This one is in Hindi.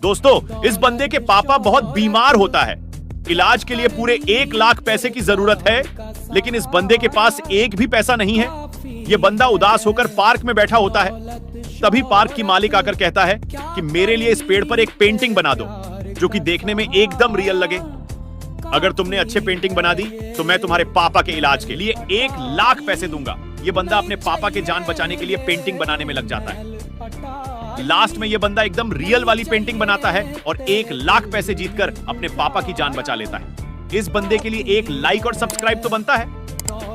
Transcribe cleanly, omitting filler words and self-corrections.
दोस्तों, इस बंदे के पापा बहुत बीमार होता है। इलाज के लिए पूरे 1 लाख पैसे की जरूरत है, लेकिन इस बंदे के पास एक भी पैसा नहीं है। यह बंदा उदास होकर पार्क में बैठा होता है। तभी पार्क की मालिक आकर कहता है कि मेरे लिए इस पेड़ पर एक पेंटिंग बना दो जो कि देखने में एकदम रियल लगे। अगर तुमने अच्छे पेंटिंग बना दी तो मैं तुम्हारे पापा के इलाज के लिए 1 लाख पैसे दूंगा। यह बंदा अपने पापा के जान बचाने के लिए पेंटिंग बनाने में लग जाता है। लास्ट में यह बंदा एकदम रियल वाली पेंटिंग बनाता है और 1 लाख पैसे जीतकर अपने पापा की जान बचा लेता है। इस बंदे के लिए 1 लाइक और सब्सक्राइब तो बनता है।